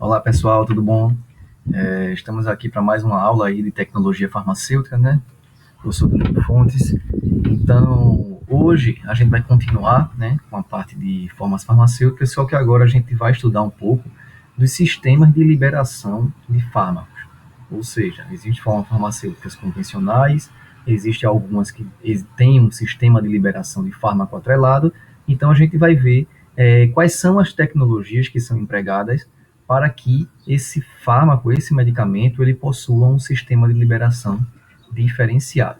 Olá pessoal, tudo bom? Estamos aqui para mais uma aula aí de tecnologia farmacêutica, né? Eu sou Danilo Fontes. Então, hoje a gente vai continuar, né, com a parte de formas farmacêuticas, só que agora a gente vai estudar um pouco dos sistemas de liberação de fármacos. Ou seja, existem formas farmacêuticas convencionais, existem algumas que têm um sistema de liberação de fármaco atrelado, então a gente vai ver quais são as tecnologias que são empregadas para que esse fármaco, esse medicamento, ele possua um sistema de liberação diferenciado.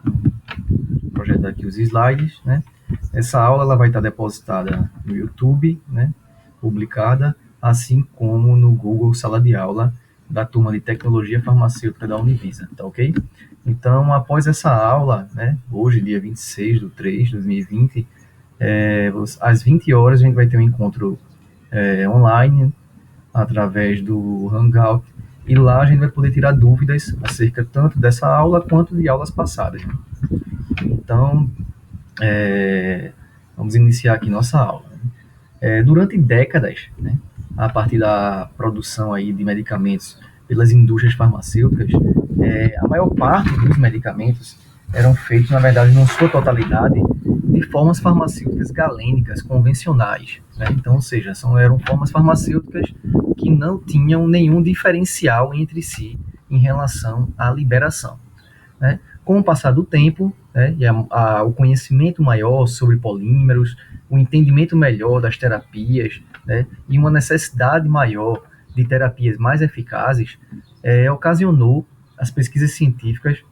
Vou projetar aqui os slides, né? Essa aula ela vai estar depositada no YouTube, né? Publicada, assim como no Google Sala de Aula da turma de Tecnologia Farmacêutica da Univisa, tá ok? Então, após essa aula, né, hoje, dia 26/3/2020, às 20 horas, a gente vai ter um encontro online, através do Hangout, e lá a gente vai poder tirar dúvidas acerca tanto dessa aula quanto de aulas passadas. Né? Então, vamos iniciar aqui nossa aula. Durante décadas, né, a partir da produção aí de medicamentos pelas indústrias farmacêuticas, a maior parte dos medicamentos eram feitos, na verdade, na sua totalidade, de formas farmacêuticas galênicas convencionais. Né? Então, ou seja, eram formas farmacêuticas que não tinham nenhum diferencial entre si em relação à liberação. Né? Com o passar do tempo, né, e o conhecimento maior sobre polímeros, o entendimento melhor das terapias, né, e uma necessidade maior de terapias mais eficazes, ocasionou as pesquisas científicas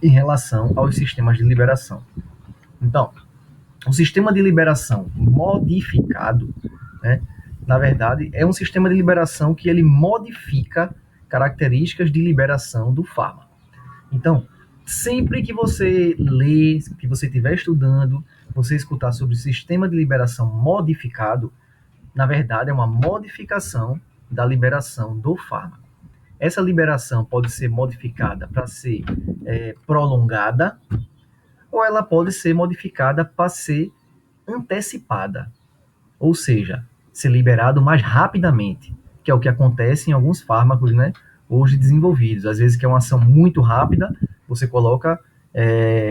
em relação aos sistemas de liberação. Então, o sistema de liberação modificado, né, na verdade, é um sistema de liberação que ele modifica características de liberação do fármaco. Então, sempre que você lê, que você estiver estudando, você escutar sobre o sistema de liberação modificado, na verdade é uma modificação da liberação do fármaco. Essa liberação pode ser modificada para ser prolongada, ou ela pode ser modificada para ser antecipada, ou seja, ser liberado mais rapidamente, que é o que acontece em alguns fármacos, né, hoje desenvolvidos. Às vezes que é uma ação muito rápida, você coloca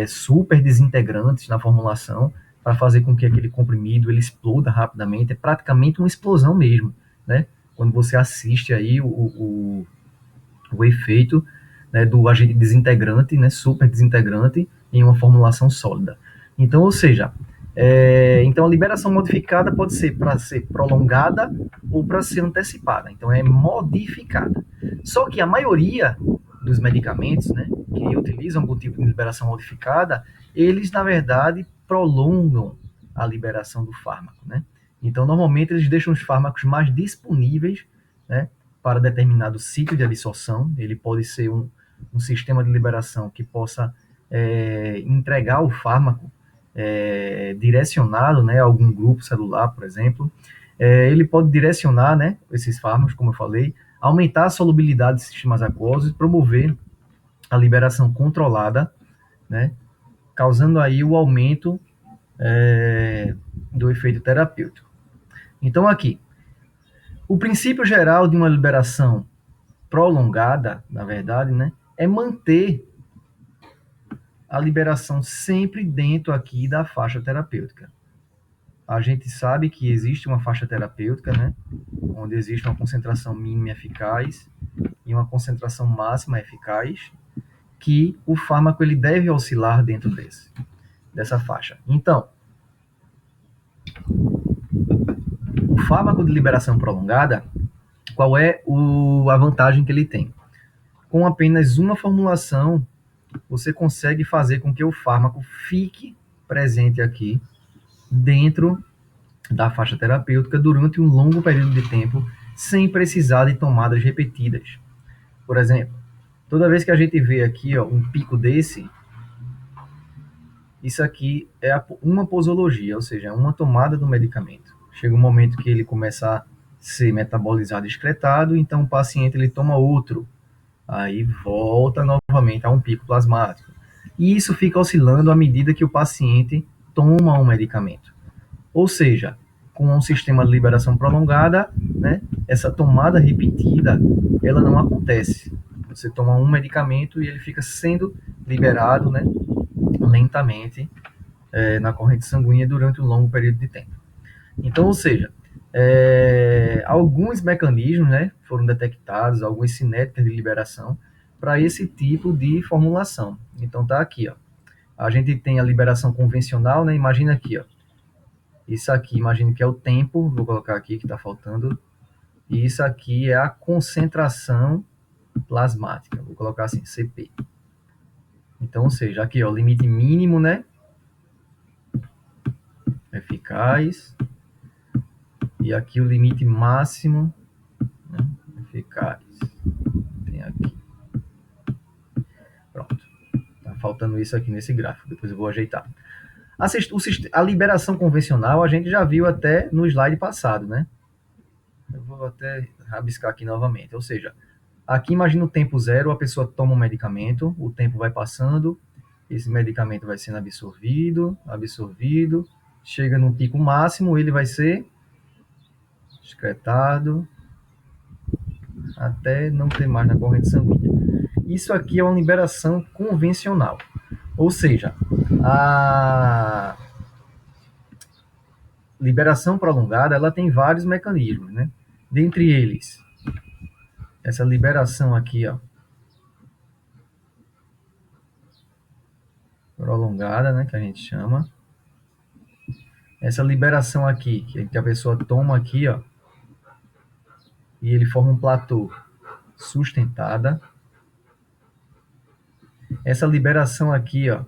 super desintegrantes na formulação para fazer com que aquele comprimido ele exploda rapidamente. É praticamente uma explosão mesmo, né? Quando você assiste aí o efeito, né, do agente desintegrante, né, super desintegrante, em uma formulação sólida. Então, ou seja, então a liberação modificada pode ser para ser prolongada ou para ser antecipada. Então é modificada. Só que a maioria dos medicamentos, né, que utilizam algum tipo de liberação modificada, eles na verdade prolongam a liberação do fármaco, né? Então normalmente eles deixam os fármacos mais disponíveis, né, para determinado ciclo de absorção. Ele pode ser um sistema de liberação que possa entregar o fármaco direcionado, né, a algum grupo celular, por exemplo. Ele pode direcionar, né, esses fármacos, como eu falei, aumentar a solubilidade de sistemas aquosos e promover a liberação controlada, né, causando aí o aumento do efeito terapêutico. Então, aqui, o princípio geral de uma liberação prolongada, na verdade, né, é manter a liberação sempre dentro aqui da faixa terapêutica. A gente sabe que existe uma faixa terapêutica, né, onde existe uma concentração mínima eficaz e uma concentração máxima eficaz, que o fármaco ele deve oscilar dentro dessa faixa. Então, o fármaco de liberação prolongada, qual é a vantagem que ele tem? Com apenas uma formulação, você consegue fazer com que o fármaco fique presente aqui dentro da faixa terapêutica durante um longo período de tempo, sem precisar de tomadas repetidas. Por exemplo, toda vez que a gente vê aqui um pico desse, isso aqui é uma posologia, ou seja, uma tomada do medicamento. Chega um momento que ele começa a ser metabolizado e excretado, então o paciente ele toma outro, aí volta novamente a um pico plasmático. E isso fica oscilando à medida que o paciente toma um medicamento. Ou seja, com um sistema de liberação prolongada, né, essa tomada repetida, ela não acontece. Você toma um medicamento e ele fica sendo liberado, né, lentamente na corrente sanguínea durante um longo período de tempo. Então, ou seja, alguns mecanismos, né, foram detectados, algumas cinéticas de liberação para esse tipo de formulação. Então tá aqui, ó. A gente tem a liberação convencional, né? Imagina aqui, ó. Isso aqui, imagina que é o tempo, vou colocar aqui que está faltando. E isso aqui é a concentração plasmática, vou colocar assim, CP. Então, ou seja, aqui, ó, o limite mínimo, né? Eficaz. E aqui o limite máximo, né? Eficaz. Tem aqui. Pronto. Tá faltando isso aqui nesse gráfico, depois eu vou ajeitar. A liberação convencional a gente já viu até no slide passado, né? Eu vou até rabiscar aqui novamente. Ou seja, aqui imagina o tempo zero, a pessoa toma um medicamento, o tempo vai passando, esse medicamento vai sendo absorvido, chega no pico máximo, ele vai ser excretado até não ter mais na corrente sanguínea. Isso aqui é uma liberação convencional. Ou seja, a liberação prolongada, ela tem vários mecanismos, né? Dentre eles, essa liberação aqui, ó, prolongada, né, que a gente chama. Essa liberação aqui, que a pessoa toma aqui, ó, e ele forma um platô sustentada. Essa liberação aqui, ó,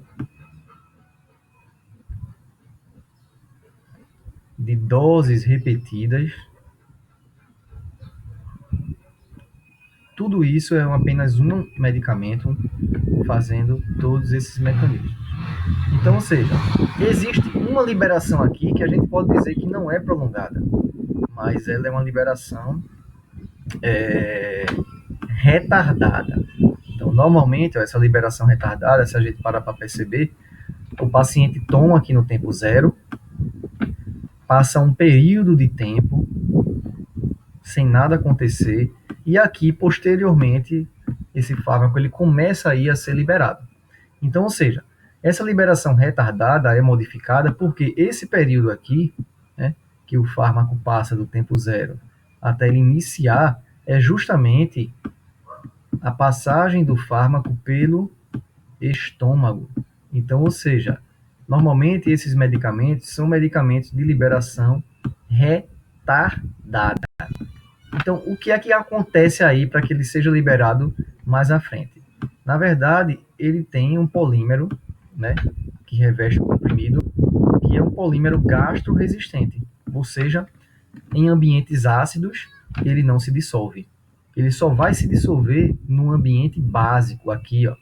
de doses repetidas. Tudo isso é apenas um medicamento fazendo todos esses mecanismos. Então, ou seja, existe uma liberação aqui que a gente pode dizer que não é prolongada, mas ela é uma liberação retardada. Então, normalmente, essa liberação retardada, se a gente parar para perceber, o paciente toma aqui no tempo zero, passa um período de tempo sem nada acontecer, e aqui, posteriormente, esse fármaco ele começa aí a ser liberado. Então, ou seja, essa liberação retardada é modificada porque esse período aqui, né, que o fármaco passa do tempo zero até ele iniciar, é justamente a passagem do fármaco pelo estômago. Então, ou seja, normalmente esses medicamentos são medicamentos de liberação retardada. Então, o que é que acontece aí para que ele seja liberado mais à frente? Na verdade, ele tem um polímero, né, que reveste o comprimido, que é um polímero gastro-resistente, ou seja, em ambientes ácidos, ele não se dissolve. Ele só vai se dissolver no ambiente básico, aqui, ó.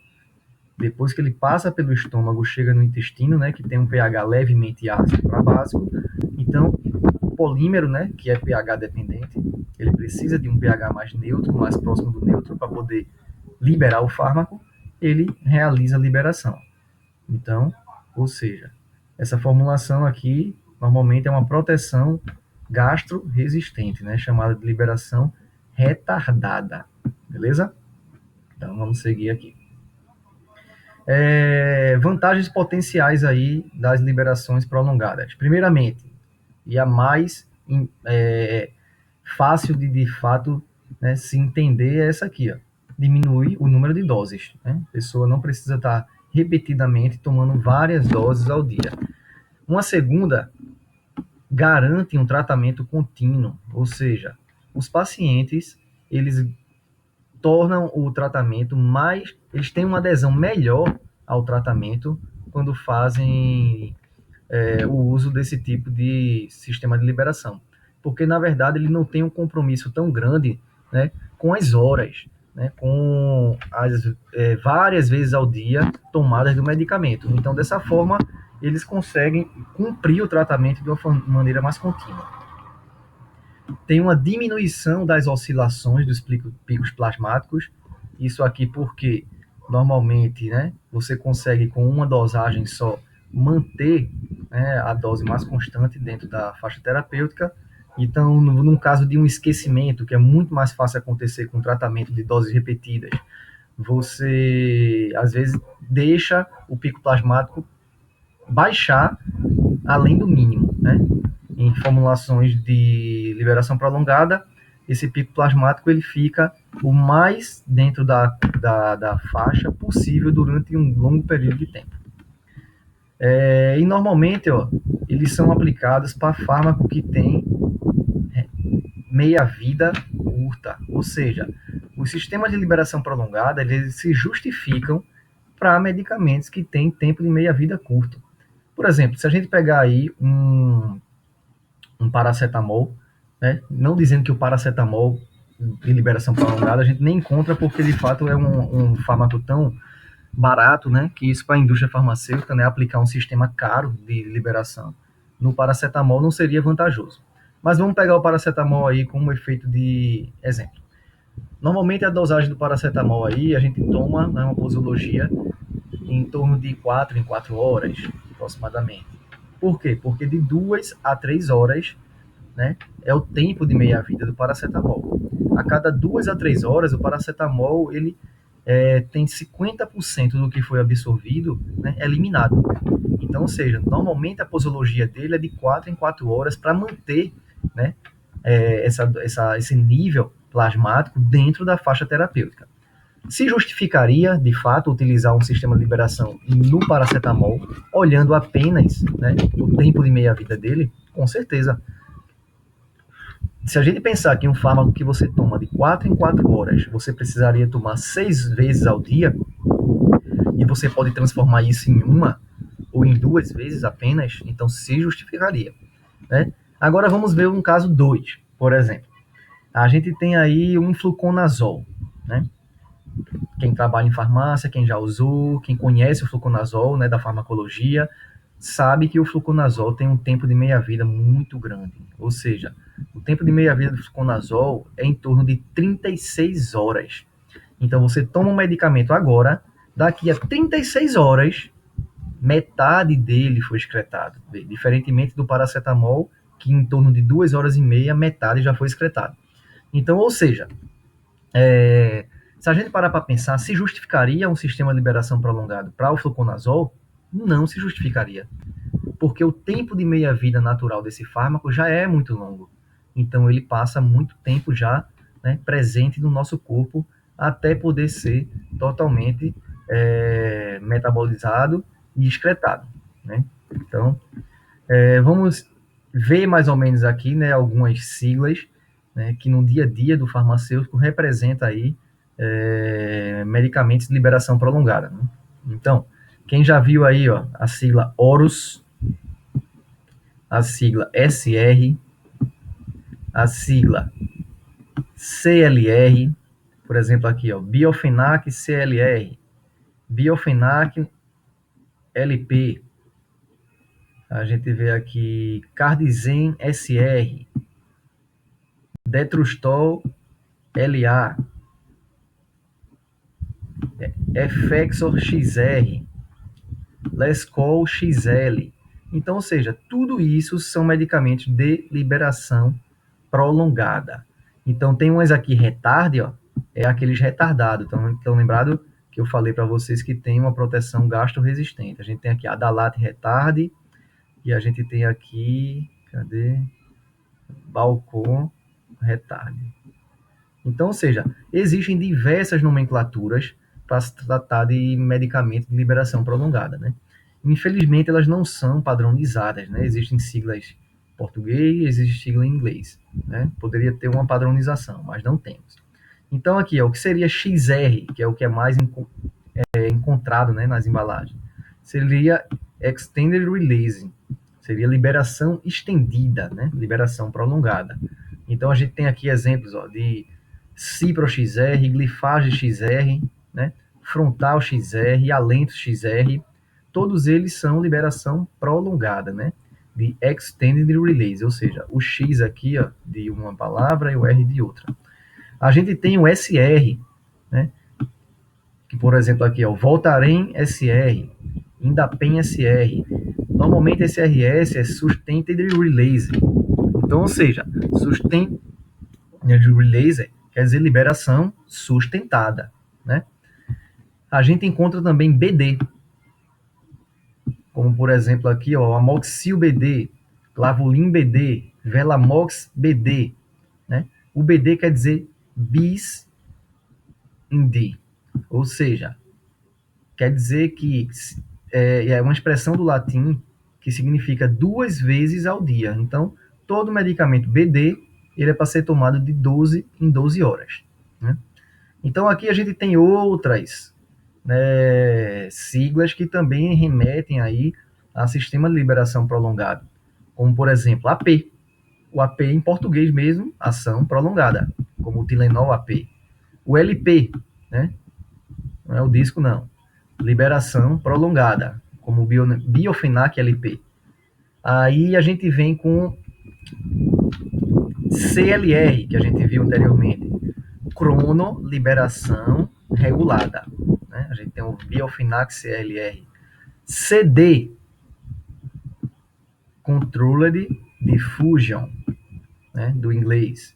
Depois que ele passa pelo estômago, chega no intestino, né, que tem um pH levemente ácido para básico. Então, o polímero, né, que é pH dependente, ele precisa de um pH mais neutro, mais próximo do neutro, para poder liberar o fármaco, ele realiza a liberação. Então, ou seja, essa formulação aqui normalmente é uma proteção gastro-resistente, né, chamada de liberação retardada, beleza? Então, vamos seguir aqui. Vantagens potenciais aí das liberações prolongadas. Primeiramente, e a mais fácil de fato, né, se entender é essa aqui, ó. Diminui o número de doses, né? A pessoa não precisa estar repetidamente tomando várias doses ao dia. Uma segunda, garante um tratamento contínuo, ou seja, os pacientes, eles tornam o tratamento mais, eles têm uma adesão melhor ao tratamento quando fazem o uso desse tipo de sistema de liberação, porque na verdade ele não tem um compromisso tão grande, né, com as horas, né, com as várias vezes ao dia tomadas do medicamento. Então, dessa forma, eles conseguem cumprir o tratamento de uma maneira mais contínua. Tem uma diminuição das oscilações dos picos plasmáticos, isso aqui porque normalmente, né, você consegue com uma dosagem só manter, né, a dose mais constante dentro da faixa terapêutica, Então, num caso de um esquecimento, que é muito mais fácil acontecer com tratamento de doses repetidas, você, às vezes, deixa o pico plasmático baixar além do mínimo, né? Em formulações de liberação prolongada, esse pico plasmático ele fica o mais dentro da faixa possível durante um longo período de tempo. E normalmente, ó, eles são aplicados para fármaco que tem meia-vida curta, ou seja, os sistemas de liberação prolongada eles se justificam para medicamentos que têm tempo de meia-vida curto. Por exemplo, se a gente pegar aí um paracetamol, né, não dizendo que o paracetamol de liberação prolongada a gente nem encontra porque de fato é um fármaco tão barato, né, que isso para a indústria farmacêutica, né, aplicar um sistema caro de liberação no paracetamol não seria vantajoso. Mas vamos pegar o paracetamol aí como efeito de exemplo. Normalmente a dosagem do paracetamol aí a gente toma, né, uma posologia em torno de 4 em 4 horas, aproximadamente. Por quê? Porque de 2 a 3 horas, né, é o tempo de meia-vida do paracetamol. A cada 2 a 3 horas, o paracetamol ele tem 50% do que foi absorvido, né, eliminado. Então, ou seja, normalmente a posologia dele é de 4 em 4 horas para manter, né, esse nível plasmático dentro da faixa terapêutica. Se justificaria, de fato, utilizar um sistema de liberação no paracetamol, olhando apenas, né, o tempo de meia-vida dele? Com certeza. Se a gente pensar que um fármaco que você toma de 4 em 4 horas, você precisaria tomar 6 vezes ao dia, e você pode transformar isso em uma ou em 2 vezes apenas, então se justificaria, né? Agora vamos ver um caso 2, por exemplo. A gente tem aí um fluconazol, né? Quem trabalha em farmácia, quem já usou, quem conhece o fluconazol, né, da farmacologia, sabe que o fluconazol tem um tempo de meia-vida muito grande. Ou seja, o tempo de meia-vida do fluconazol é em torno de 36 horas. Então, você toma um medicamento agora, daqui a 36 horas, metade dele foi excretado. Diferentemente do paracetamol, que em torno de 2 horas e meia, metade já foi excretado. Então, ou seja, se a gente parar para pensar, se justificaria um sistema de liberação prolongado para o fluconazol? Não se justificaria, porque o tempo de meia-vida natural desse fármaco já é muito longo. Então, ele passa muito tempo já, né, presente no nosso corpo até poder ser totalmente metabolizado e excretado, né? Então, vamos ver mais ou menos aqui, né, algumas siglas, né, que no dia a dia do farmacêutico representa aí medicamentos de liberação prolongada, né? Então, quem já viu aí, ó, a sigla Horus, a sigla SR, a sigla CLR, por exemplo aqui, ó, Biofenac CLR, Biofenac LP, a gente vê aqui Cardizen SR, Detrustol LA, Effexor XR, Lescol XL. Então, ou seja, tudo isso são medicamentos de liberação prolongada. Então, tem umas aqui retarde, ó, é aqueles retardados. Então lembrado que eu falei para vocês que tem uma proteção gastroresistente. A gente tem aqui a Adalat retarde e a gente tem aqui, cadê? Balcon retarde. Então, ou seja, existem diversas nomenclaturas para se tratar de medicamento de liberação prolongada, né? Infelizmente, elas não são padronizadas, né? Existem siglas em português, existe sigla em inglês, né? Poderia ter uma padronização, mas não temos. Então, aqui, ó, o que seria XR, que é o que é mais encontrado, né, nas embalagens, seria Extended Release, seria liberação estendida, né? Liberação prolongada. Então, a gente tem aqui exemplos, ó, de Cipro XR, Glifage XR, né? Frontal XR, Alento XR, todos eles são liberação prolongada, né? De extended release, ou seja, o X aqui, ó, de uma palavra e o R de outra. A gente tem o SR, né? Que, por exemplo, aqui, ó, Voltaren SR, Indapem SR. Normalmente esse RS é Sustained Release, Então, ou seja, sustain energy release quer dizer liberação sustentada, né? A gente encontra também BD, como por exemplo aqui, ó, amoxil BD, clavulin BD, velamox BD, né? O BD quer dizer bis in D, ou seja, quer dizer que é uma expressão do latim que significa 2 vezes ao dia. Então, todo medicamento BD ele é para ser tomado de 12 em 12 horas, né? Então, aqui a gente tem outras, né, siglas que também remetem aí a sistema de liberação prolongado, como, por exemplo, AP. O AP em português mesmo, ação prolongada, como o Tilenol AP. O LP, né? Não é o disco, não. Liberação prolongada, como o Biofenac LP. Aí a gente vem com CLR, que a gente viu anteriormente, crono liberação regulada, né? A gente tem o Biofenac CLR. CD, Controlled Diffusion, né? Do inglês.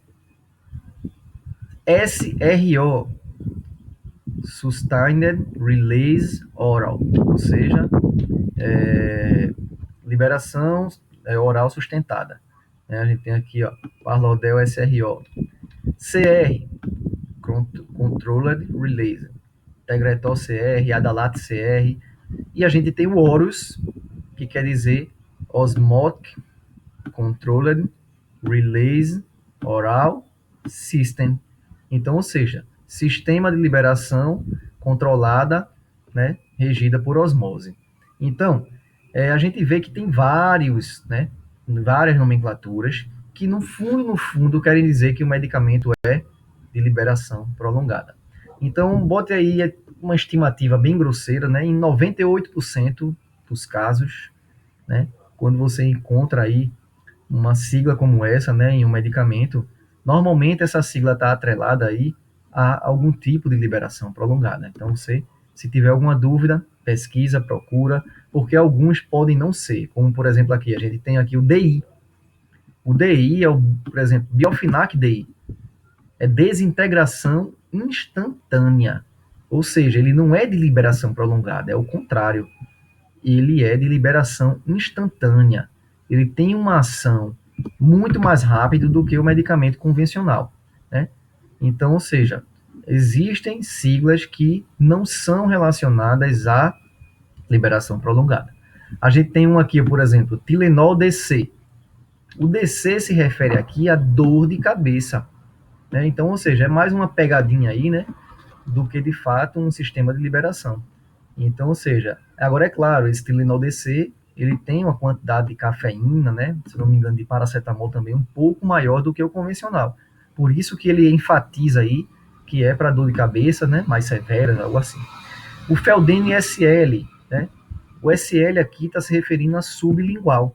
SRO, Sustained Release Oral, ou seja, liberação oral sustentada. A gente tem aqui, ó, Parlodel SRO. CR, Controlled Release. Tegretol CR, Adalat CR. E a gente tem o ORUS, que quer dizer Osmotic Controlled Release Oral System. Então, ou seja, sistema de liberação controlada, né, regida por osmose. Então, a gente vê que tem várias nomenclaturas que, no fundo, querem dizer que o medicamento é de liberação prolongada. Então, bote aí uma estimativa bem grosseira, né, em 98% dos casos, né, quando você encontra aí uma sigla como essa, né, em um medicamento, normalmente essa sigla está atrelada aí a algum tipo de liberação prolongada. Então, você, se tiver alguma dúvida, pesquisa, procura, porque alguns podem não ser, como por exemplo aqui, a gente tem aqui o DI. O DI é, por exemplo, Biofinac DI, é desintegração instantânea, ou seja, ele não é de liberação prolongada, é o contrário, ele é de liberação instantânea. Ele tem uma ação muito mais rápida do que o medicamento convencional, né? Então, ou seja, existem siglas que não são relacionadas à liberação prolongada. A gente tem um aqui, por exemplo, Tilenol DC. O DC se refere aqui a dor de cabeça, né? Então, ou seja, é mais uma pegadinha aí, né, do que de fato um sistema de liberação. Então, ou seja, agora é claro, esse Tilenol DC, ele tem uma quantidade de cafeína, né, se não me engano, de paracetamol também um pouco maior do que o convencional. Por isso que ele enfatiza aí que é para dor de cabeça, né, mais severa, algo assim. O Feldene SL, né, o SL aqui está se referindo a sublingual.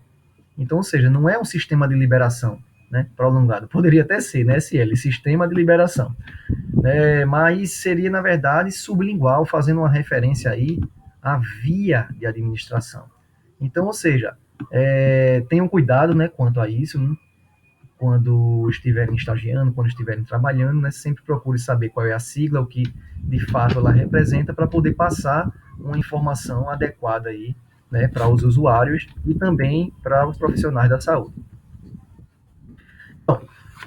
Então, ou seja, não é um sistema de liberação, né, prolongado. Poderia até ser, né, SL, sistema de liberação. Mas seria, na verdade, sublingual, fazendo uma referência aí à via de administração. Então, ou seja, tenham cuidado, né, quanto a isso, né, quando estiverem estagiando, quando estiverem trabalhando, né, sempre procure saber qual é a sigla, o que de fato ela representa, para poder passar uma informação adequada aí, né, para os usuários e também para os profissionais da saúde. Então,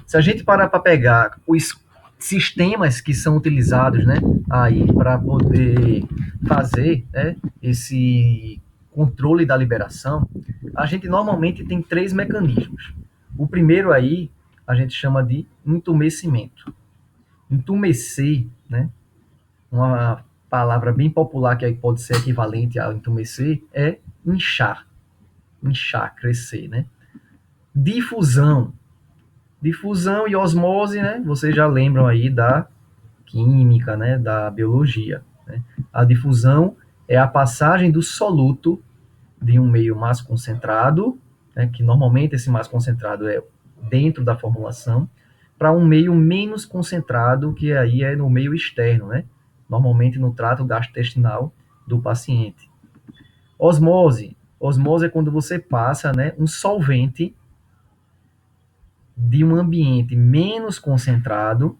se a gente parar para pegar os sistemas que são utilizados, né, aí para poder fazer, né, esse controle da liberação, a gente normalmente tem 3 mecanismos. O primeiro aí a gente chama de entumecimento. Entumecer, né, uma palavra bem popular que aí pode ser equivalente a entumecer é inchar, inchar, crescer, né? Difusão, difusão e osmose, né? Vocês já lembram aí da química, né? Da biologia, né? A difusão é a passagem do soluto de um meio mais concentrado, né? Que normalmente esse mais concentrado é dentro da formulação, para um meio menos concentrado, que aí é no meio externo, né? Normalmente no trato gastrointestinal do paciente. Osmose. Osmose é quando você passa, né, um solvente de um ambiente menos concentrado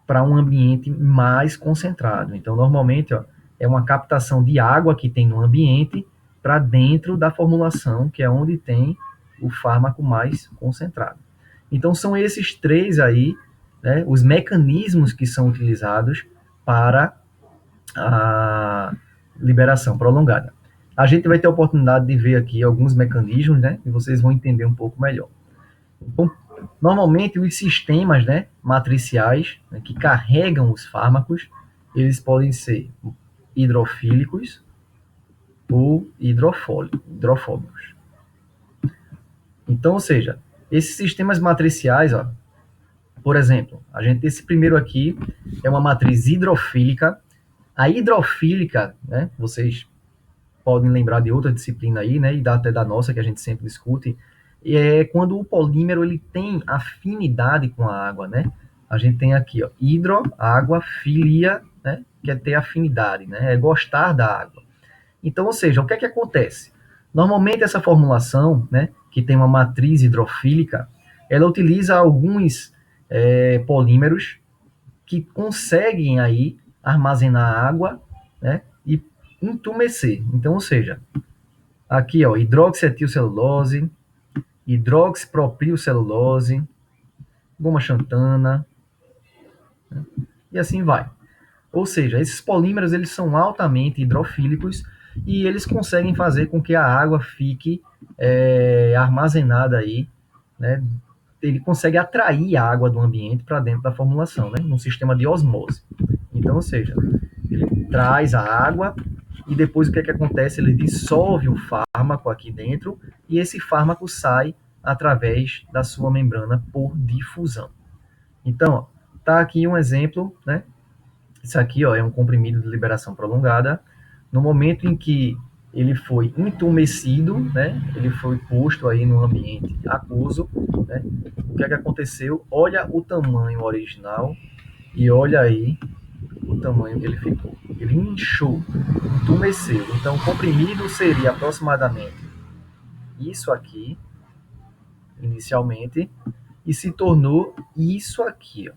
para um ambiente mais concentrado. Então, normalmente, ó, é uma captação de água que tem no ambiente para dentro da formulação, que é onde tem o fármaco mais concentrado. Então, são esses três aí, né, os mecanismos que são utilizados para a liberação prolongada. A gente vai ter a oportunidade de ver aqui alguns mecanismos, né, e vocês vão entender um pouco melhor. Então, normalmente, os sistemas, né, matriciais, né, que carregam os fármacos, eles podem ser hidrofílicos ou hidrofóbicos. Então, ou seja, esses sistemas matriciais, ó, por exemplo, a gente esse primeiro aqui é uma matriz hidrofílica. A hidrofílica, né, vocês podem lembrar de outra disciplina aí, né, e até da nossa que a gente sempre discute, é quando o polímero ele tem afinidade com a água, né? A gente tem aqui, ó, hidro, água, filia, né, que é ter afinidade, né, é gostar da água. Então, ou seja, o que é que acontece? Normalmente essa formulação, né, que tem uma matriz hidrofílica, ela utiliza alguns polímeros que conseguem aí armazenar água, né, e entumecer. Então, ou seja, aqui, ó, hidroxietilcelulose, hidroxipropilcelulose, goma xantana, né, e assim vai. Ou seja, esses polímeros eles são altamente hidrofílicos e eles conseguem fazer com que a água fique armazenada aí, né? Ele consegue atrair a água do ambiente para dentro da formulação, né? Num sistema de osmose. Então, ou seja, ele traz a água e depois o que é que acontece? Ele dissolve o fármaco aqui dentro e esse fármaco sai através da sua membrana por difusão. Então, ó, tá aqui um exemplo, né? Isso aqui, ó, é um comprimido de liberação prolongada. No momento em que ele foi entumecido, né? Ele foi posto aí no ambiente aquoso, né? O que é que aconteceu? Olha o tamanho original e olha aí o tamanho que ele ficou. Ele inchou, entumeceu. Então, o comprimido seria aproximadamente isso aqui, inicialmente, e se tornou isso aqui, ó.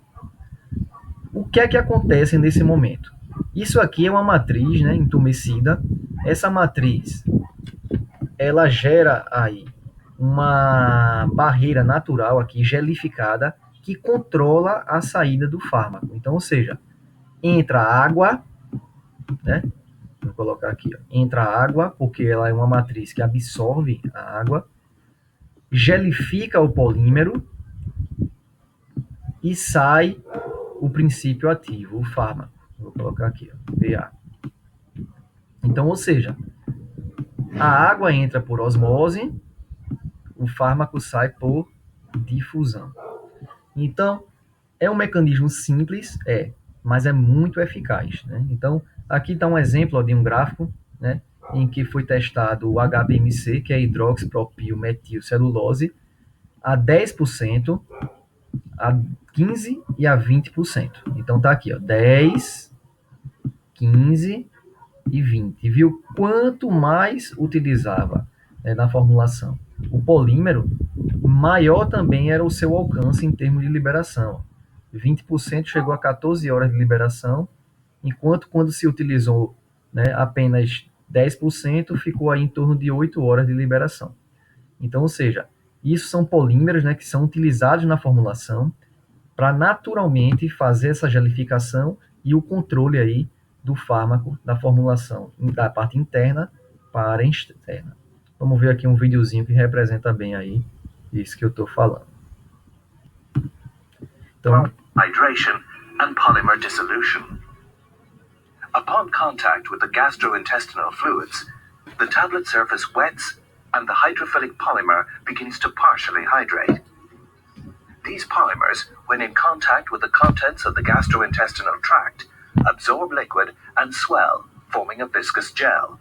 O que é que acontece nesse momento? Isso aqui é uma matriz, né, entumecida. Essa matriz, ela gera aí uma barreira natural aqui, gelificada, que controla a saída do fármaco. Então, ou seja, entra água, né? Vou colocar aqui, ó. Entra água, porque ela é uma matriz que absorve a água, gelifica o polímero e sai o princípio ativo, o fármaco. Vou colocar aqui, ó, PA. Então, ou seja, a água entra por osmose, o fármaco sai por difusão. Então, é um mecanismo simples, mas é muito eficaz, né? Então, aqui está um exemplo, ó, de um gráfico, né, em que foi testado o HPMC, que é hidroxipropilmetilcelulose, a 10%, a 15% e a 20%. Então tá aqui, ó, 10, 15 e 20. Viu quanto mais utilizava, na formulação o polímero, maior também era o seu alcance em termos de liberação. 20% chegou a 14 horas de liberação, enquanto quando se utilizou, né, apenas 10%, ficou aí em torno de 8 horas de liberação. Então, ou seja, isso são polímeros, né, que são utilizados na formulação para naturalmente fazer essa gelificação e o controle aí do fármaco, da formulação, da parte interna para a externa. Vamos ver aqui um videozinho que representa bem aí isso que eu estou falando. Então, hydration and polymer dissolution. Upon contact with the gastrointestinal fluids, the tablet surface wets and the hydrophilic polymer begins to partially hydrate. These polymers, when in contact with the contents of the gastrointestinal tract, absorb liquid and swell, forming a viscous gel.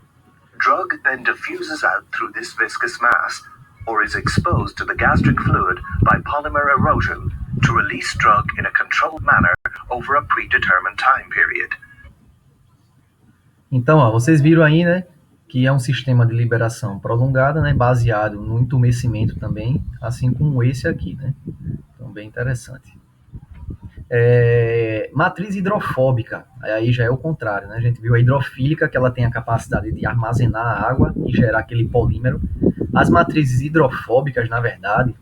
Drug then diffuses out through this viscous mass, or is exposed to the gastric fluid by polymer erosion to release drug in a controlled manner over a predetermined time period. Então, ó, vocês viram aí, né, que é um sistema de liberação prolongada, né, baseado no entumecimento também, assim como esse aqui, né? Então, bem interessante. Matriz hidrofóbica, aí já é o contrário, né? A gente viu a hidrofílica, que ela tem a capacidade de armazenar a água e gerar aquele polímero. As matrizes hidrofóbicas, na verdade,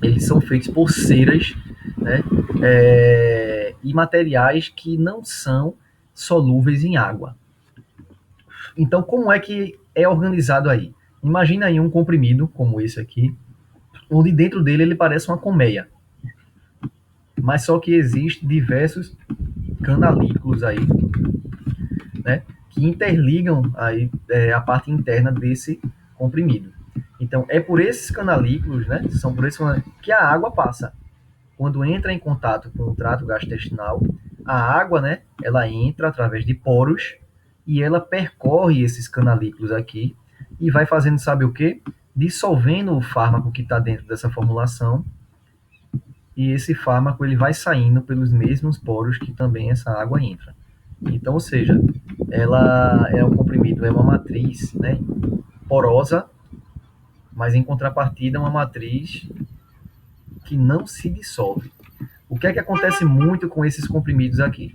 eles são feitos por ceras, né? E materiais que não são solúveis em água. Então, como é que é organizado aí? Imagina aí um comprimido, como esse aqui, onde dentro dele ele parece uma colmeia. Mas só que existem diversos canalículos aí, né, que interligam aí, a parte interna desse comprimido. Então, é por esses canalículos, né, são por esses que a água passa. Quando entra em contato com o trato gastrointestinal, a água, né, ela entra através de poros e ela percorre esses canalículos aqui e vai fazendo, sabe o quê? Dissolvendo o fármaco que está dentro dessa formulação, e esse fármaco ele vai saindo pelos mesmos poros que também essa água entra. Então, ou seja, ela é um comprimido, é uma matriz, né, porosa, mas em contrapartida é uma matriz que não se dissolve. O que é que acontece muito com esses comprimidos aqui?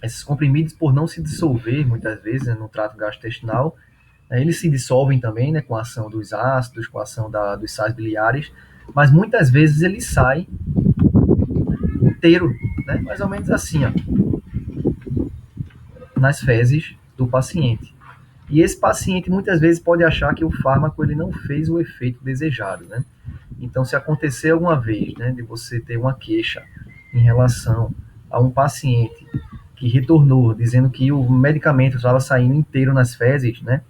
Esses comprimidos, por não se dissolver muitas vezes, né, no trato gastrointestinal, né, eles se dissolvem também, né, com a ação dos ácidos, com a ação dos sais biliares, mas muitas vezes ele sai inteiro, né, mais ou menos assim, ó, nas fezes do paciente. E esse paciente muitas vezes pode achar que o fármaco ele não fez o efeito desejado, né? Então, se acontecer alguma vez, né, de você ter uma queixa em relação a um paciente que retornou dizendo que o medicamento estava saindo inteiro nas fezes, né,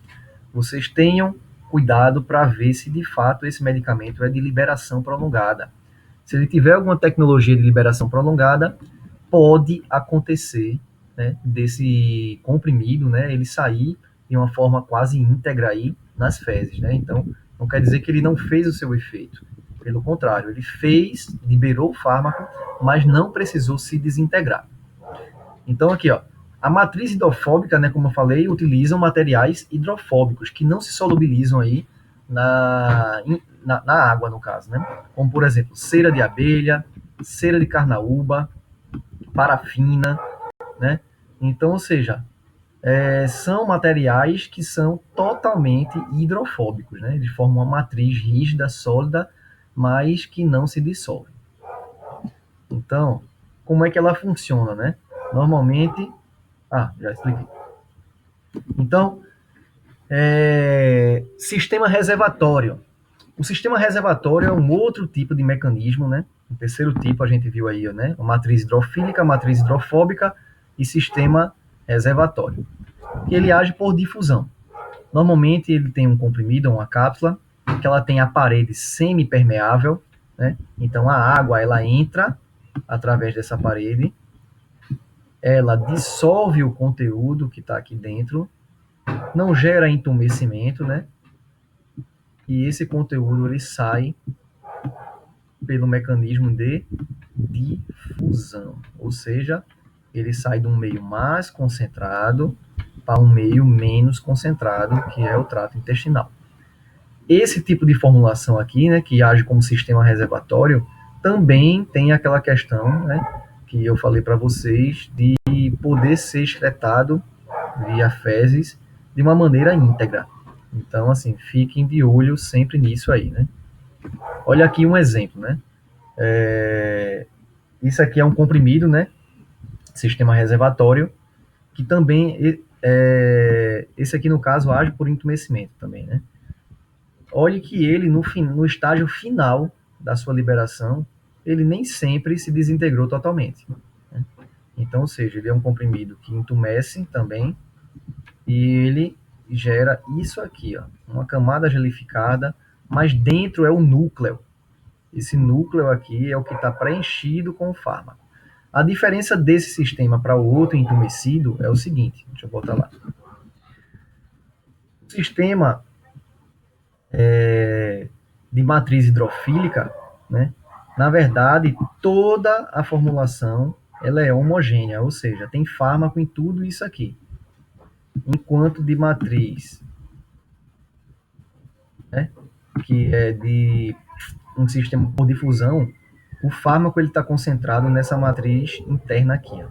vocês tenham cuidado para ver se de fato esse medicamento é de liberação prolongada. Se ele tiver alguma tecnologia de liberação prolongada, pode acontecer, né, desse comprimido, né, ele sair de uma forma quase íntegra aí nas fezes, né? Então, não quer dizer que ele não fez o seu efeito. Pelo contrário, ele fez, liberou o fármaco, mas não precisou se desintegrar. Então, aqui, ó, a matriz hidrofóbica, né, como eu falei, utilizam materiais hidrofóbicos que não se solubilizam aí na água, no caso, né? Como, por exemplo, cera de abelha, cera de carnaúba, parafina, né? Então, ou seja, são materiais que são totalmente hidrofóbicos, né? Eles formam uma matriz rígida, sólida, mas que não se dissolve. Então, como é que ela funciona, né? Normalmente, já expliquei. Então, sistema reservatório. O sistema reservatório é um outro tipo de mecanismo, né? O terceiro tipo a gente viu aí, né? A matriz hidrofílica, matriz hidrofóbica e sistema reservatório. Que ele age por difusão. Normalmente ele tem um comprimido, uma cápsula, que ela tem a parede semipermeável, né? Então a água ela entra através dessa parede, ela dissolve o conteúdo que está aqui dentro, não gera entumecimento, né? E esse conteúdo ele sai pelo mecanismo de difusão, ou seja, ele sai de um meio mais concentrado para um meio menos concentrado, que é o trato intestinal. Esse tipo de formulação aqui, né, que age como sistema reservatório, também tem aquela questão, né, que eu falei para vocês, de poder ser excretado via fezes de uma maneira íntegra. Então, assim, fiquem de olho sempre nisso aí, né? Olha aqui um exemplo, né? Isso aqui é um comprimido, né? Sistema reservatório, que também, esse aqui no caso age por entumecimento também, né? Olhe que ele no estágio final da sua liberação, ele nem sempre se desintegrou totalmente, né? Então, ou seja, ele é um comprimido que entumece também, e ele gera isso aqui, ó, uma camada gelificada, mas dentro é o núcleo. Esse núcleo aqui é o que está preenchido com o fármaco. A diferença desse sistema para o outro entumecido é o seguinte, deixa eu botar lá. O sistema de matriz hidrofílica, né, na verdade, toda a formulação ela é homogênea, ou seja, tem fármaco em tudo isso aqui. Enquanto de matriz né, que é de um sistema por difusão, o fármaco ele está concentrado nessa matriz interna aqui, ó.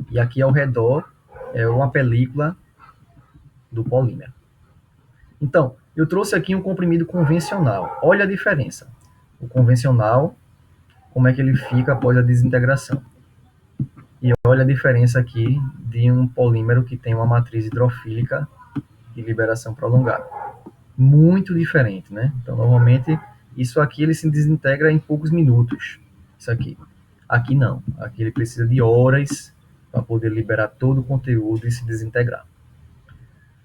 E aqui ao redor é uma película do polímero. Então, eu trouxe aqui um comprimido convencional. Olha a diferença. O convencional, como é que ele fica após a desintegração. E olha a diferença aqui de um polímero que tem uma matriz hidrofílica de liberação prolongada. Muito diferente, né? Então, normalmente, isso aqui ele se desintegra em poucos minutos. Isso aqui. Aqui não. Aqui ele precisa de horas para poder liberar todo o conteúdo e se desintegrar.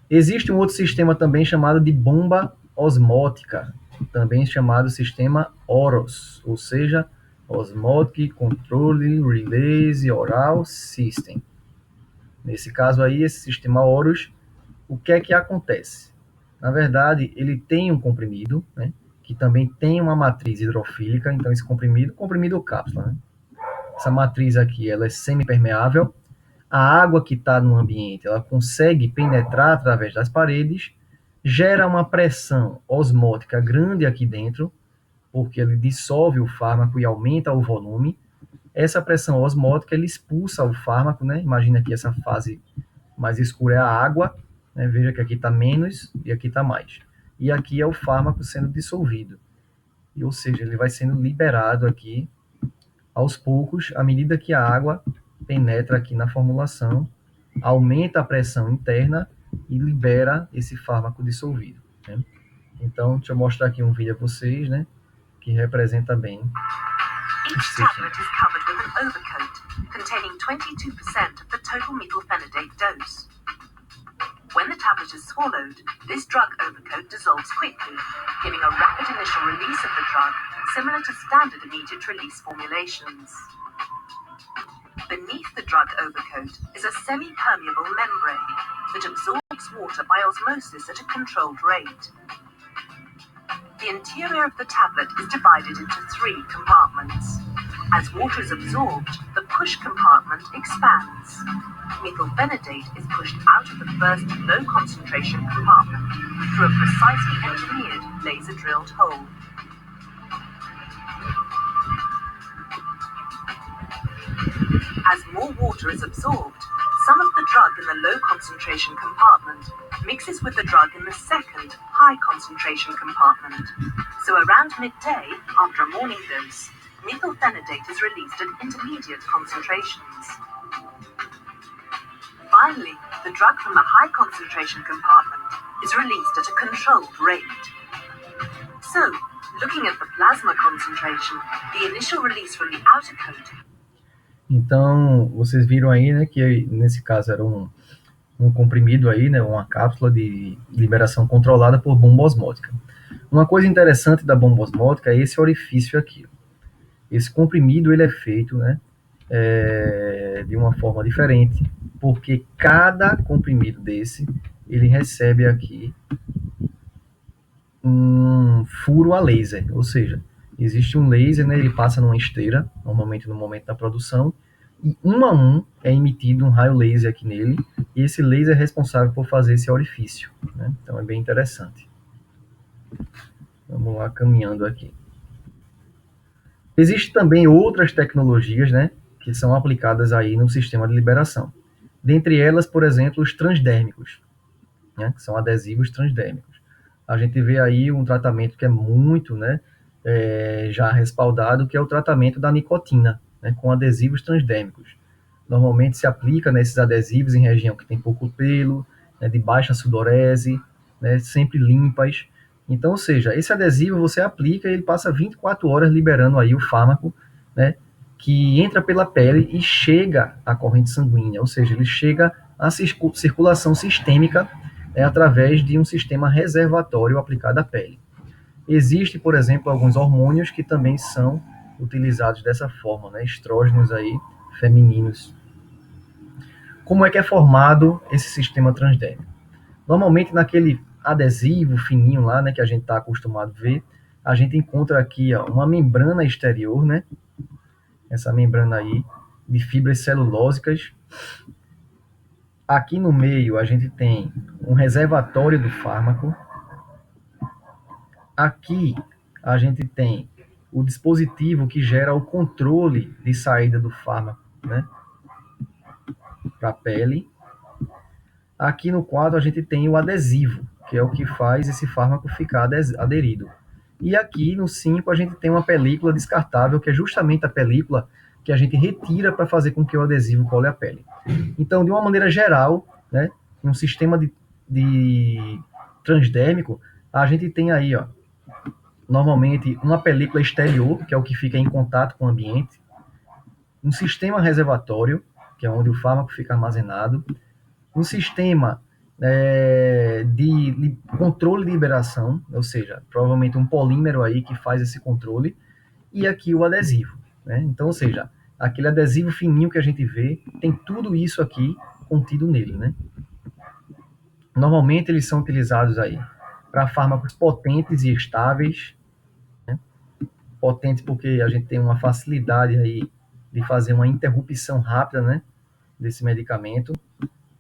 Existe um outro sistema também chamado de bomba osmótica, também chamado sistema OROS, ou seja, Osmotic Control Release Oral System. Nesse caso aí, esse sistema OROS, o que é que acontece? Na verdade, ele tem um comprimido, né, que também tem uma matriz hidrofílica, então esse comprimido ou cápsula, né? Essa matriz aqui, ela é semipermeável, a água que está no ambiente, ela consegue penetrar através das paredes, gera uma pressão osmótica grande aqui dentro, porque ele dissolve o fármaco e aumenta o volume. Essa pressão osmótica ele expulsa o fármaco, né? Imagina que essa fase mais escura é a água, né? Veja que aqui está menos e aqui está mais. E aqui é o fármaco sendo dissolvido. E, ou seja, ele vai sendo liberado aqui aos poucos, à medida que a água penetra aqui na formulação, aumenta a pressão interna e libera esse fármaco dissolvido, né? Então, deixa eu mostrar aqui um vídeo a vocês, né, que representa bem. Each tablet is covered with an overcoat containing 22% of the total methylphenidate dose. When the tablet is swallowed, this drug overcoat dissolves quickly, giving a rapid initial release of the drug, similar to standard immediate release formulations. Beneath the drug overcoat is a semi-permeable membrane that absorbs water by osmosis at a controlled rate. The interior of the tablet is divided into 3 compartments. As water is absorbed, the push compartment expands. Methylphenidate is pushed out of the first low concentration compartment through a precisely engineered laser-drilled hole. As more water is absorbed, some of the drug in the low concentration compartment mixes with the drug in the second high concentration compartment. So around midday, after a morning dose, methylphenidate is released at intermediate concentrations. Finally, the drug from the high concentration compartment is released at a controlled rate. So, looking at the plasma concentration, the initial release from the outer coat. Então, vocês viram aí, né, que nesse caso era um comprimido aí, né, uma cápsula de liberação controlada por bomba osmótica. Uma coisa interessante da bomba osmótica é esse orifício aqui. Esse comprimido ele é feito, né, de uma forma diferente, porque cada comprimido desse ele recebe aqui um furo a laser, ou seja, existe um laser, né, ele passa numa esteira, normalmente no momento da produção, e um a um é emitido um raio laser aqui nele, e esse laser é responsável por fazer esse orifício, né? Então é bem interessante. Vamos lá, caminhando aqui. Existem também outras tecnologias, né, que são aplicadas aí no sistema de liberação. Dentre elas, por exemplo, os transdérmicos, né, que são adesivos transdérmicos. A gente vê aí um tratamento que é muito, né, já respaldado, que é o tratamento da nicotina, né, com adesivos transdérmicos. Normalmente se aplica nesses adesivos em região que tem pouco pelo, né, de baixa sudorese, né, sempre limpas. Então, ou seja, esse adesivo você aplica e ele passa 24 horas liberando aí o fármaco, né, que entra pela pele e chega à corrente sanguínea, ou seja, ele chega à circulação sistêmica através de um sistema reservatório aplicado à pele. Existe, por exemplo, alguns hormônios que também são utilizados dessa forma, né, estrógenos aí femininos. Como é que é formado esse sistema transdérmico? Normalmente naquele adesivo fininho lá, né, que a gente está acostumado a ver, a gente encontra aqui, ó, uma membrana exterior, né, essa membrana aí de fibras celulósicas. Aqui no meio a gente tem um reservatório do fármaco, Aqui a gente tem o dispositivo que gera o controle de saída do fármaco, né, para a pele. Aqui no quadro a gente tem o adesivo, que é o que faz esse fármaco ficar aderido. E aqui no 5 a gente tem uma película descartável, que é justamente a película que a gente retira para fazer com que o adesivo cole a pele. Então, de uma maneira geral, né, um sistema de transdérmico, a gente tem aí, ó, normalmente uma película exterior, que é o que fica em contato com o ambiente, um sistema reservatório, que é onde o fármaco fica armazenado, um sistema de controle de liberação, ou seja, provavelmente um polímero aí que faz esse controle, e aqui o adesivo, né? Então, ou seja, aquele adesivo fininho que a gente vê, tem tudo isso aqui contido nele, né? Normalmente eles são utilizados aí para fármacos potentes e estáveis, né? Potentes porque a gente tem uma facilidade aí de fazer uma interrupção rápida, né, desse medicamento.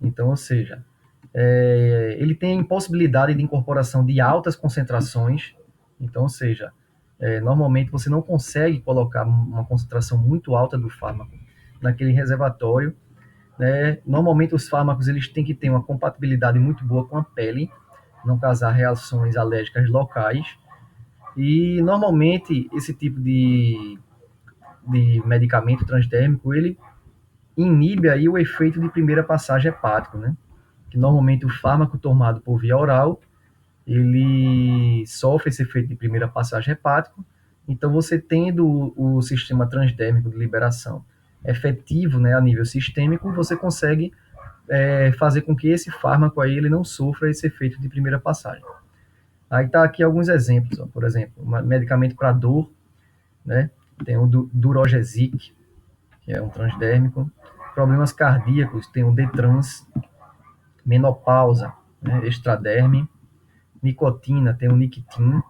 Então, ou seja, ele tem possibilidade de incorporação de altas concentrações. Então, ou seja, normalmente você não consegue colocar uma concentração muito alta do fármaco naquele reservatório, né? Normalmente os fármacos eles têm que ter uma compatibilidade muito boa com a pele, não causar reações alérgicas locais. E normalmente esse tipo de medicamento transdérmico ele inibe aí o efeito de primeira passagem hepático, né? Que normalmente o fármaco tomado por via oral, ele sofre esse efeito de primeira passagem hepático. Então, você tendo o sistema transdérmico de liberação efetivo, né, a nível sistêmico, você consegue fazer com que esse fármaco aí ele não sofra esse efeito de primeira passagem. Aí tá aqui alguns exemplos, ó. Por exemplo, um medicamento para dor, né? Tem o Durogesic, que é um transdérmico. Problemas cardíacos, tem o Detrans. Menopausa, né? Extraderme. Nicotina, tem o Nictin.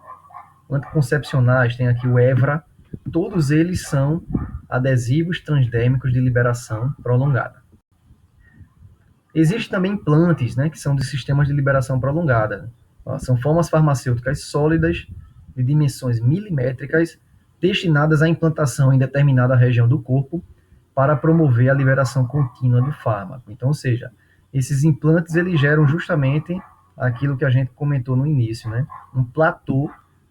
Anticoncepcionais, tem aqui o Evra. Todos eles são adesivos transdérmicos de liberação prolongada. Existem também implantes, né, que são de sistemas de liberação prolongada. São formas farmacêuticas sólidas de dimensões milimétricas destinadas à implantação em determinada região do corpo para promover a liberação contínua do fármaco. Então, ou seja, esses implantes eles geram justamente aquilo que a gente comentou no início, né? Um platô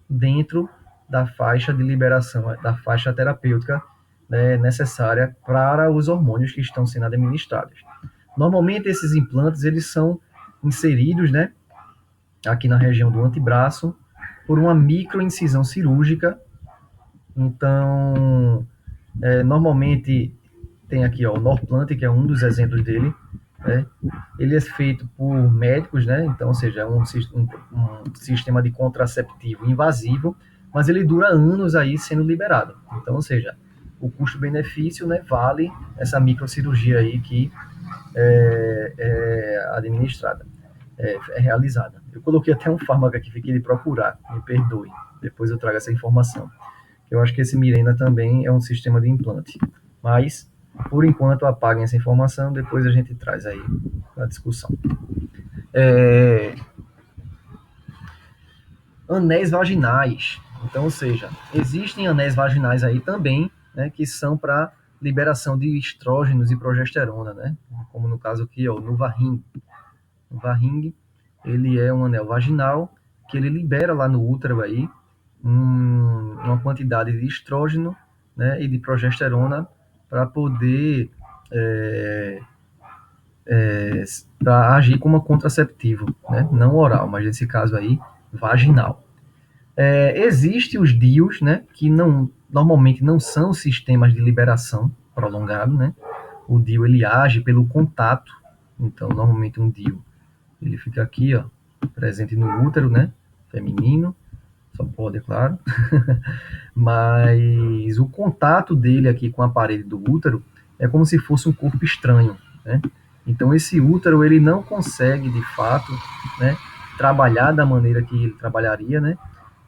dentro da faixa de liberação, da faixa terapêutica, né, necessária para os hormônios que estão sendo administrados. Normalmente esses implantes eles são inseridos, né, aqui na região do antebraço por uma microincisão cirúrgica. Então, normalmente tem aqui ó, o Norplant, que é um dos exemplos dele, né? Ele é feito por médicos, né? Então, ou seja, é um sistema de contraceptivo invasivo, mas ele dura anos aí sendo liberado. Então, ou seja, o custo-benefício, né, vale essa microcirurgia aí que é administrada, é realizada. Eu coloquei até um fármaco aqui, fiquei de procurar, me perdoe, depois eu trago essa informação. Eu acho que esse Mirena também é um sistema de implante, mas por enquanto apaguem essa informação, depois a gente traz aí a discussão. Anéis vaginais. Então, ou seja, existem anéis vaginais aí também, né, que são para liberação de estrógenos e progesterona, né? Como no caso aqui, ó, o Nuvaring. O Nuvaring, ele é um anel vaginal que ele libera lá no útero aí uma quantidade de estrógeno, né, e de progesterona para poder para agir como contraceptivo, né? Não oral, mas nesse caso aí vaginal. Existe os DIUs, né, que normalmente não são sistemas de liberação prolongado, né? O DIU ele age pelo contato, então normalmente um DIU ele fica aqui, ó, presente no útero, né, feminino, só pode, é claro, mas o contato dele aqui com a parede do útero é como se fosse um corpo estranho, né? Então esse útero ele não consegue de fato, né, trabalhar da maneira que ele trabalharia, né?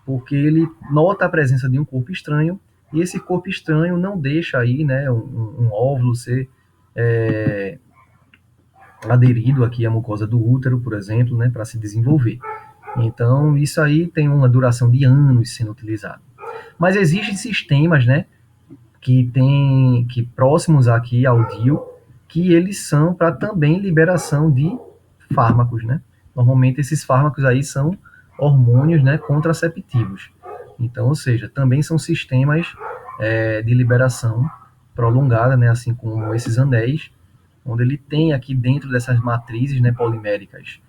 Porque ele nota a presença de um corpo estranho e esse corpo estranho não deixa aí, né, um óvulo ser aderido aqui à mucosa do útero, por exemplo, né, para se desenvolver. Então, isso aí tem uma duração de anos sendo utilizado. Mas existem sistemas, né, que próximos aqui ao DIU, que eles são para também liberação de fármacos, né? Normalmente esses fármacos aí são hormônios, né, contraceptivos. Então, ou seja, também são sistemas de liberação prolongada, né, assim como esses anéis, onde ele tem aqui dentro dessas matrizes, né, poliméricas,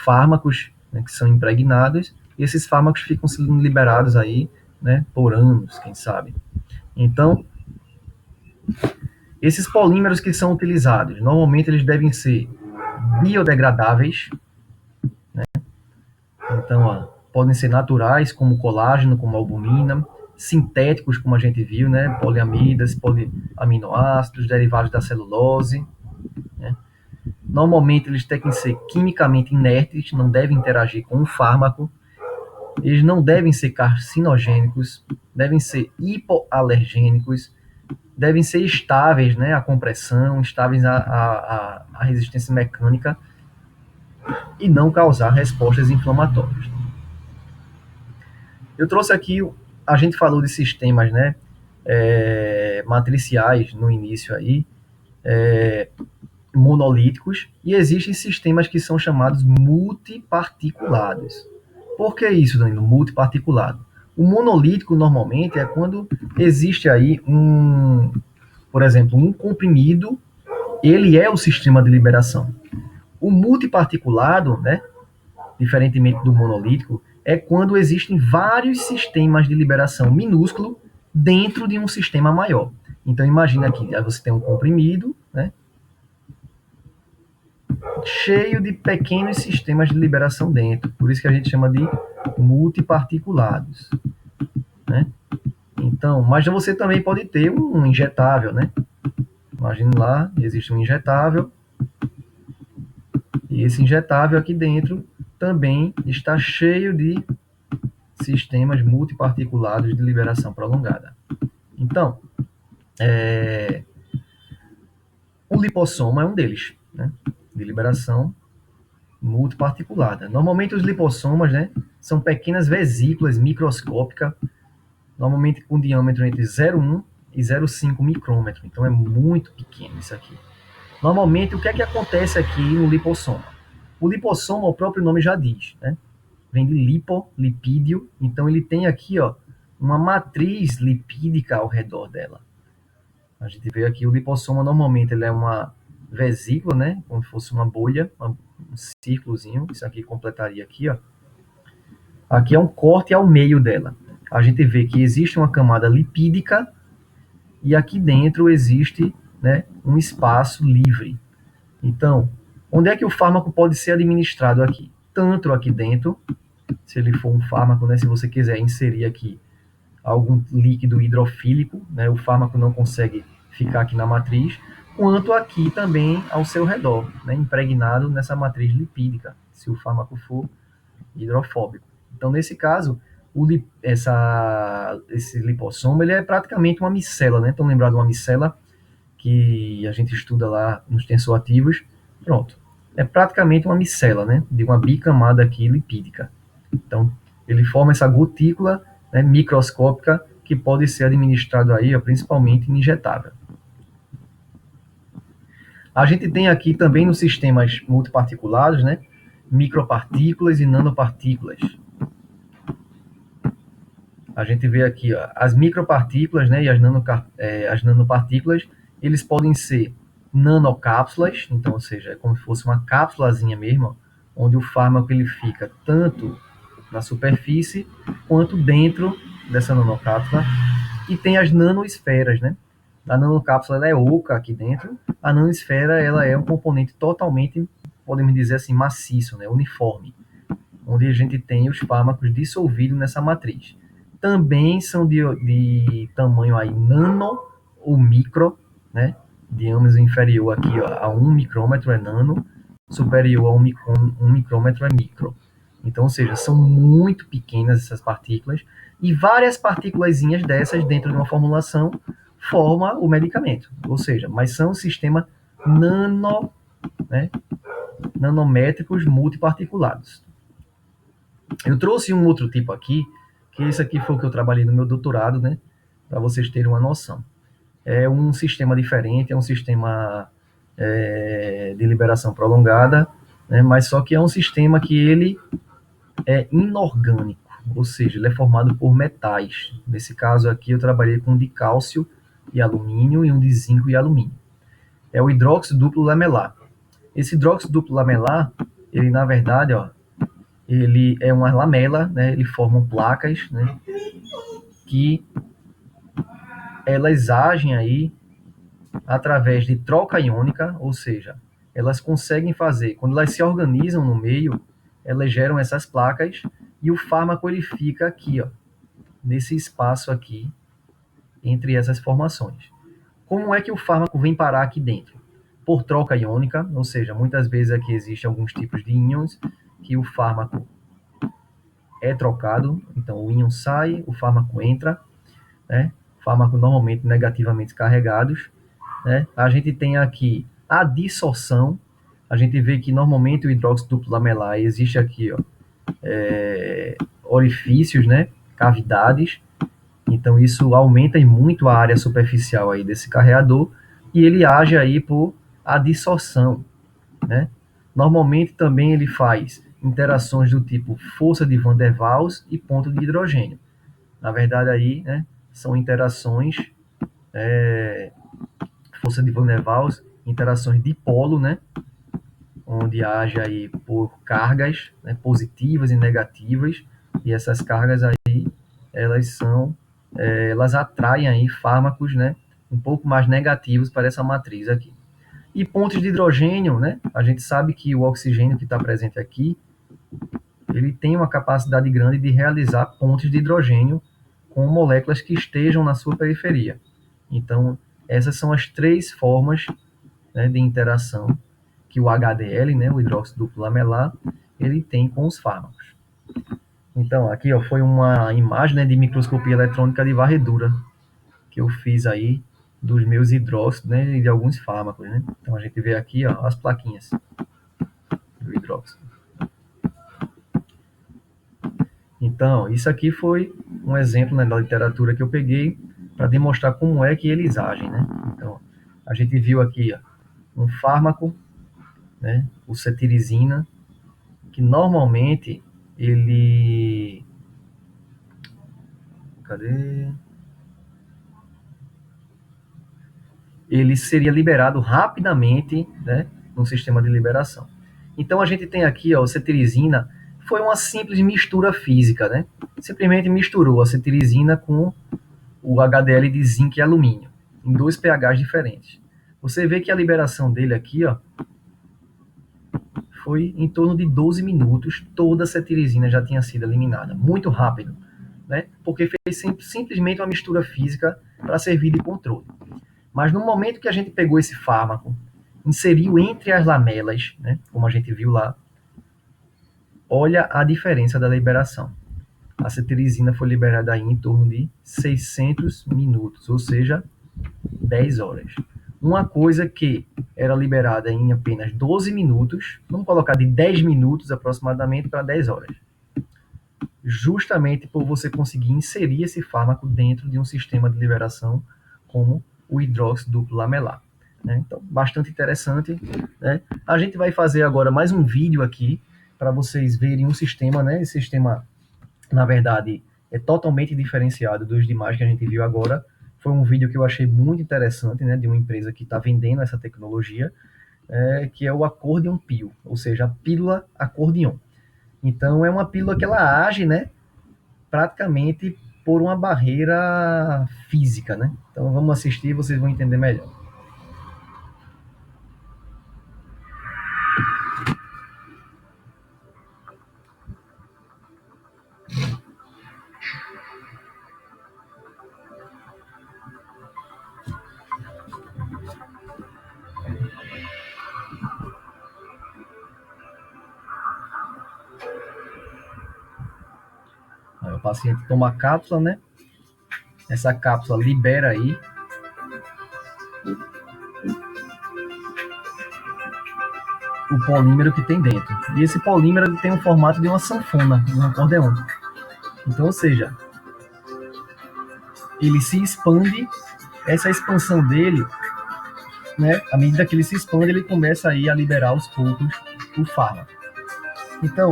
fármacos, né, que são impregnados, e esses fármacos ficam sendo liberados aí, né, por anos, quem sabe. Então, esses polímeros que são utilizados, normalmente eles devem ser biodegradáveis, né? Então, ó, podem ser naturais, como colágeno, como albumina, sintéticos, como a gente viu, né? Poliamidas, poliaminoácidos, derivados da celulose, né? Normalmente eles têm que ser quimicamente inertes, não devem interagir com o fármaco, eles não devem ser carcinogênicos, devem ser hipoalergênicos, devem ser estáveis, né, à compressão, estáveis à resistência mecânica e não causar respostas inflamatórias. Eu trouxe aqui, a gente falou de sistemas, né, matriciais no início aí, monolíticos, e existem sistemas que são chamados multiparticulados. Por que isso, Danilo? Multiparticulado. O monolítico normalmente é quando existe aí por exemplo, um comprimido, ele é o sistema de liberação. O multiparticulado, né, diferentemente do monolítico, é quando existem vários sistemas de liberação minúsculo dentro de um sistema maior. Então imagina aqui, você tem um comprimido, né, cheio de pequenos sistemas de liberação dentro. Por isso que a gente chama de multiparticulados, né? Então, mas você também pode ter um injetável, né? Imagine lá, existe um injetável, e esse injetável aqui dentro também está cheio de sistemas multiparticulados de liberação prolongada. Então, o lipossoma é um deles, né? De liberação multiparticulada. Normalmente os lipossomas, né, são pequenas vesículas microscópicas, normalmente com diâmetro entre 0,1 e 0,5 micrômetro. Então é muito pequeno isso aqui. Normalmente, o que é que acontece aqui no lipossoma? O lipossoma, o próprio nome já diz, né? Vem de lipo, lipídio. Então ele tem aqui, ó, uma matriz lipídica ao redor dela. A gente vê aqui o lipossoma, normalmente ele é uma vesícula, né? Como se fosse uma bolha, um círculozinho. Isso aqui completaria aqui, ó. Aqui é um corte ao meio dela. A gente vê que existe uma camada lipídica e aqui dentro existe, né, um espaço livre. Então, onde é que o fármaco pode ser administrado aqui? Tanto aqui dentro, se ele for um fármaco, né, se você quiser inserir aqui algum líquido hidrofílico, né, o fármaco não consegue ficar aqui na matriz, quanto aqui também ao seu redor, né, impregnado nessa matriz lipídica, se o fármaco for hidrofóbico. Então, nesse caso, esse lipossoma ele é praticamente uma micela, né? Estão lembrados de uma micela que a gente estuda lá nos tensoativos? Pronto. É praticamente uma micela, né? De uma bicamada aqui lipídica. Então, ele forma essa gotícula, né, microscópica que pode ser administrado aí, ó, principalmente injetável. A gente tem aqui também nos sistemas multiparticulados, né, micropartículas e nanopartículas. A gente vê aqui, ó, as micropartículas, né, e as nanopartículas, eles podem ser nanocápsulas, então, ou seja, é como se fosse uma cápsulazinha mesmo, ó, onde o fármaco ele fica tanto na superfície quanto dentro dessa nanocápsula. E tem as nanoesferas, né? A nanocápsula ela é oca aqui dentro, a nanosfera ela é um componente totalmente, podemos dizer assim, maciço, né, uniforme, onde a gente tem os fármacos dissolvidos nessa matriz. Também são de tamanho aí nano ou micro, né? Diâmetro inferior aqui ó, a 1 micrômetro é nano, superior a 1 micrômetro é micro. Então, ou seja, são muito pequenas essas partículas e várias partículazinhas dessas dentro de uma formulação forma o medicamento. Ou seja, mas são um sistema nano, né, nanométricos multiparticulados. Eu trouxe um outro tipo aqui, que esse aqui foi o que eu trabalhei no meu doutorado, né? Para vocês terem uma noção. É um sistema diferente, é um sistema de liberação prolongada, né? Mas só que é um sistema que ele é inorgânico, ou seja, ele é formado por metais. Nesse caso aqui eu trabalhei com um de cálcio e alumínio e um de zinco e alumínio. É o hidróxido duplo lamelar. Esse hidróxido duplo lamelar, ele na verdade, ó, ele é uma lamela, né? Ele forma placas, né? Que elas agem aí através de troca iônica, ou seja, elas conseguem fazer, quando elas se organizam no meio, elas geram essas placas e o fármaco ele fica aqui, ó, nesse espaço aqui entre essas formações. Como é que o fármaco vem parar aqui dentro? Por troca iônica, ou seja, muitas vezes aqui existem alguns tipos de íons que o fármaco é trocado, então o íon sai, o fármaco entra, né? Fármaco normalmente negativamente carregados, né? A gente tem aqui a dissorção, a gente vê que normalmente o hidróxido duplo lamelar existe aqui, ó, orifícios, né? Cavidades, então isso aumenta muito a área superficial aí desse carreador e ele age aí por adsorção, né? Normalmente também ele faz interações do tipo força de Van der Waals e ponto de hidrogênio. Na verdade aí, né, são interações, força de Van der Waals, interações dipolo, né, onde age aí por cargas, né, positivas e negativas, e essas cargas aí, elas são, elas atraem aí fármacos, né, um pouco mais negativos para essa matriz aqui. E pontos de hidrogênio, né, a gente sabe que o oxigênio que está presente aqui, ele tem uma capacidade grande de realizar pontes de hidrogênio com moléculas que estejam na sua periferia. Então, essas são as três formas, né, de interação que o HDL, né, o hidróxido duplo lamelar, ele tem com os fármacos. Então, aqui ó, foi uma imagem, né, de microscopia eletrônica de varredura que eu fiz aí dos meus hidróxidos, né, e de alguns fármacos, né? Então a gente vê aqui ó, as plaquinhas do hidróxido. Então, isso aqui foi um exemplo, né, da literatura que eu peguei para demonstrar como é que eles agem, né? Então, a gente viu aqui ó, um fármaco, né, o cetirizina, que normalmente ele... Cadê? Ele seria liberado rapidamente, né, no sistema de liberação. Então a gente tem aqui ó, a cetirizina, foi uma simples mistura física, né? Simplesmente misturou a cetirizina com o HDL de zinco e alumínio, em dois pHs diferentes. Você vê que a liberação dele aqui, ó, foi em torno de 12 minutos, toda a cetirizina já tinha sido eliminada, muito rápido, né? Porque fez simplesmente uma mistura física para servir de controle. Mas no momento que a gente pegou esse fármaco, inseriu entre as lamelas, né, como a gente viu lá, olha a diferença da liberação. A cetirizina foi liberada aí em torno de 600 minutos, ou seja, 10 horas. Uma coisa que era liberada em apenas 12 minutos, vamos colocar de 10 minutos aproximadamente para 10 horas. Justamente por você conseguir inserir esse fármaco dentro de um sistema de liberação como o hidróxido duplo lamelar. Né? Então, bastante interessante. Né? A gente vai fazer agora mais um vídeo aqui para vocês verem um sistema, né? Esse sistema, na verdade, é totalmente diferenciado dos demais que a gente viu agora. Foi um vídeo que eu achei muito interessante, né? De uma empresa que está vendendo essa tecnologia, que é o Accordion Pill, ou seja, a pílula acordeon. Então, é uma pílula que ela age, né? Praticamente por uma barreira física, né? Então vamos assistir e vocês vão entender melhor. Aí o paciente toma a cápsula, né? Essa cápsula libera aí o polímero que tem dentro. E esse polímero ele tem o formato de uma sanfona, de um acordeão. Então, ou seja, ele se expande, essa expansão dele, né, à medida que ele se expande, ele começa aí a liberar aos poucos o fármaco. Então,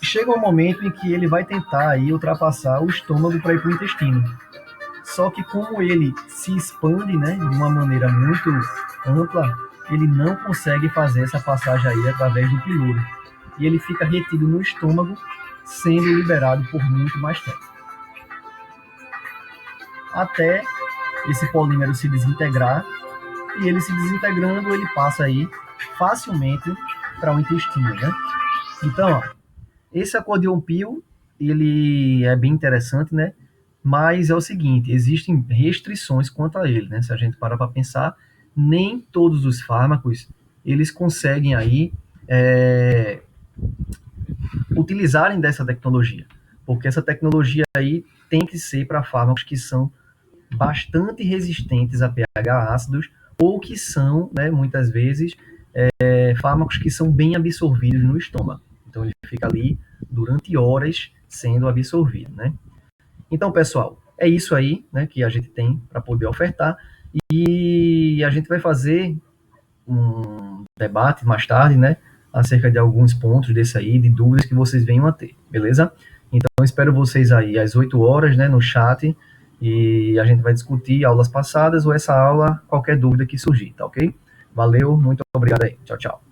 chega um momento em que ele vai tentar aí ultrapassar o estômago para ir para o intestino. Só que como ele se expande, né, de uma maneira muito ampla, ele não consegue fazer essa passagem aí através do piloro. E ele fica retido no estômago, sendo liberado por muito mais tempo. Até esse polímero se desintegrar, e ele se desintegrando, ele passa aí facilmente para o intestino, né? Então, ó, esse acordeon peel, ele é bem interessante, né? Mas é o seguinte, existem restrições quanto a ele, né? Se a gente parar para pensar, nem todos os fármacos, eles conseguem aí utilizarem dessa tecnologia, porque essa tecnologia aí tem que ser para fármacos que são bastante resistentes a pH ácidos ou que são, né, muitas vezes, fármacos que são bem absorvidos no estômago. Então ele fica ali durante horas sendo absorvido, né? Então, pessoal, é isso aí, né, que a gente tem para poder ofertar e a gente vai fazer um debate mais tarde, né, acerca de alguns pontos desse aí, de dúvidas que vocês venham a ter, beleza? Então, eu espero vocês aí às 8 horas, né, no chat, e a gente vai discutir aulas passadas ou essa aula, qualquer dúvida que surgir, tá ok? Valeu, muito obrigado aí. Tchau, tchau.